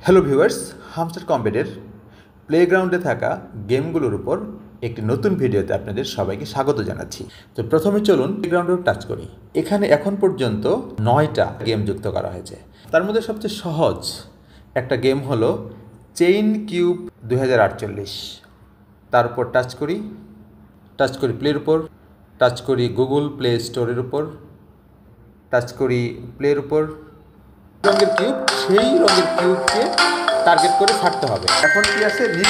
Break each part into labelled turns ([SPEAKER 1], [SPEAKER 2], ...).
[SPEAKER 1] Hello viewers, hamster কম্বেটের প্লেগ্রাউন্ডে থাকা গেমগুলোর উপর একটি নতুন ভিডিওতে আপনাদের সবাইকে স্বাগত জানাচ্ছি। তো প্রথমে চলুন প্লেগ্রাউন্ডে টাচ করি। এখানে এখন পর্যন্ত 9টা গেম যুক্ত করা হয়েছে। তার মধ্যে সবচেয়ে সহজ একটা গেম হলো চেইন কিউব 2048। তার উপর টাচ করি প্লের উপর, টাচ করি গুগল প্লে স্টোরের উপর, টাচ করি প্লের উপর। রঙের কিউব, সেই রঙের কিউবকে টার্গেট করে ছাড়তে হবে। এখন কি আছে? নীল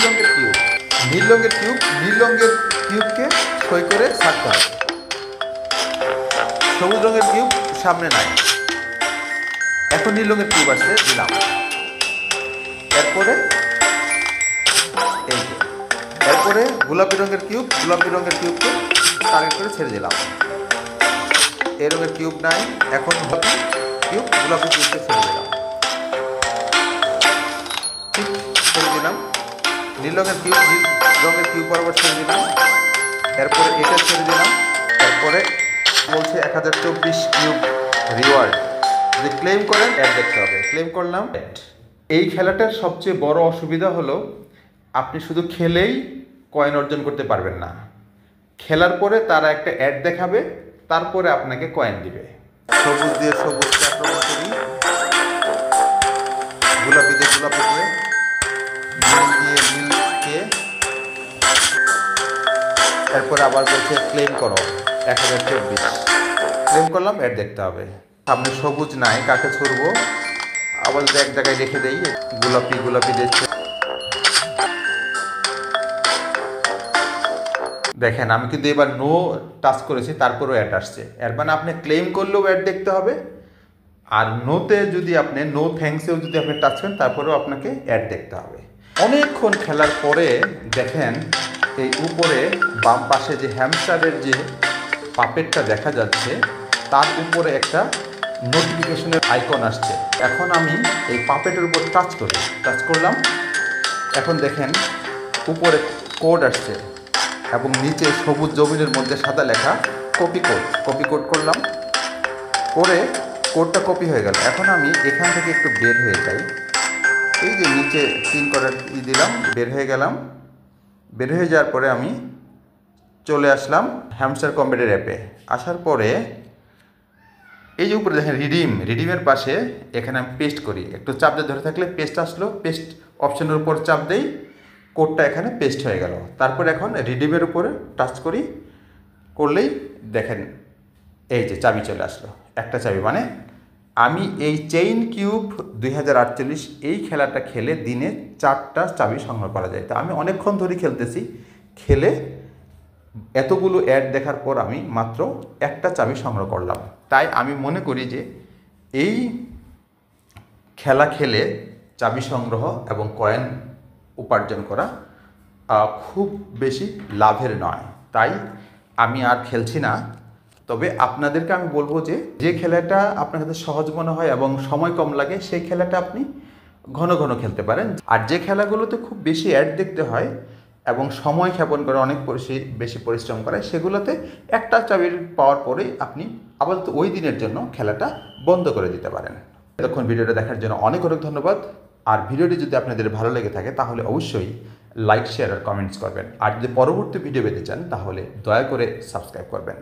[SPEAKER 1] রঙের কিউবকে সই করে ছাড়তে হবে। সবুজ রঙের কিউব সামনে নাই। এখন নীল রঙের কিউব আসছে, দিলাম। এরপরে এই যে এরপরে গোলাপি রঙের কিউবকে টার্গেট করে ছেড়ে দিলাম। এই রঙের কিউব নাই, এখন গোলাপি কিউবকে ছেড়ে দিলাম। ঠিক ছেড়ে দিলাম। নীল রঙের কিউব বরাবর ছেড়ে দিলাম। এরপরে এটা ছেড়ে দিলাম। এরপরে বলছে 1024 কিউব রিওয়ার্ড, যদি ক্লেম করেন অ্যাড দেখতে হবে। ক্লেম করলাম, অ্যাড। এই খেলাটার সবচেয়ে বড় অসুবিধা হলো আপনি শুধু খেলেই কয়েন অর্জন করতে পারবেন না। খেলার পরে তারা একটা অ্যাড দেখাবে, তারপরে আপনাকে কয়েন দিবে। সবুজ দিয়ে সবুজকে আক্রমণ করি, গোলাপি দিয়ে গোলাপিকে, নীল দিয়ে নীলকে। এরপরে আবার বলছে ক্লেম করো 1024। ক্লেম করলাম, অ্যাড দেখতে হবে। সামনে সবুজ নাই, কাকে ছুড়বো? আবার যদি এক জায়গায় রেখে দেই, গোলাপি দেখছে। দেখেন আমি কিন্তু এবার নো টাচ করেছি, তারপরেও অ্যাড আসছে। এর মানে আপনি ক্লেম করলেও অ্যাড দেখতে হবে, আর নোতে যদি আপনি নো থ্যাঙ্কসেও যদি আপনি টাচ করেন তারপরেও আপনাকে অ্যাড দেখতে হবে। অনেকক্ষণ খেলার পরে দেখেন এই উপরে বাম পাশে যে হ্যামস্টারের যে পাপেটটা দেখা যাচ্ছে, তার উপরে একটা নোটিফিকেশনের আইকন আসছে। এখন আমি এই পাপেটের উপর টাচ করলাম। এখন দেখেন উপরে কোড আসছে এবং নিচে সবুজ জমিনের মধ্যে সাদা লেখা কপি কোড করলাম। করে কোডটা কপি হয়ে গেল। এখন আমি এখান থেকে একটু বের হয়ে যাই। এই যে নিচে পিন করার দিলাম, বের হয়ে গেলাম। বের হয়ে যাওয়ার পরে আমি চলে আসলাম হ্যামস্টার কম্বেটের অ্যাপে। আসার পরে এই যে উপরে দেখেন রিডিমের পাশে এখানে আমি পেস্ট করি। একটু চাপ দিয়ে ধরে থাকলে পেস্ট আসলো, পেস্ট অপশনের উপর চাপ দেই, কোডটা এখানে পেস্ট হয়ে গেল। তারপর এখন রিডিমের উপরে টাচ করলেই দেখেন এই যে চাবি চলে আসলো, একটা চাবি। মানে আমি এই চেইন কিউব 2048 এই খেলাটা খেলে দিনে 4টা চাবি সংগ্রহ করা যায়। তো আমি অনেকক্ষণ ধরে খেলতেছি, খেলে এতগুলো অ্যাড দেখার পর আমি মাত্র একটা চাবি সংগ্রহ করলাম। তাই আমি মনে করি যে এই খেলা খেলে চাবি সংগ্রহ এবং কয়েন উপার্জন করা খুব বেশি লাভের নয়। তাই আমি আর খেলছি না। তবে আপনাদেরকে আমি বলবো যে খেলাটা আপনার কাছে সহজ মনে হয় এবং সময় কম লাগে, সেই খেলাটা আপনি ঘন ঘন খেলতে পারেন। আর যে খেলাগুলোতে খুব বেশি অ্যাড দেখতে হয় এবং সময় ক্ষেপণ করে অনেক বেশি পরিশ্রম করে, সেগুলোতে একটা চাবির পাওয়ার পরেই আপনি আপাতত ওই দিনের জন্য খেলাটা বন্ধ করে দিতে পারেন। এতক্ষণ ভিডিওটা দেখার জন্য অনেক ধন্যবাদ। আর ভিডিওটি যদি আপনাদের ভালো লেগে থাকে তাহলে অবশ্যই লাইক, শেয়ার আর কমেন্টস করবেন। আর যদি পরবর্তী ভিডিও পেতে চান তাহলে দয়া করে সাবস্ক্রাইব করবেন।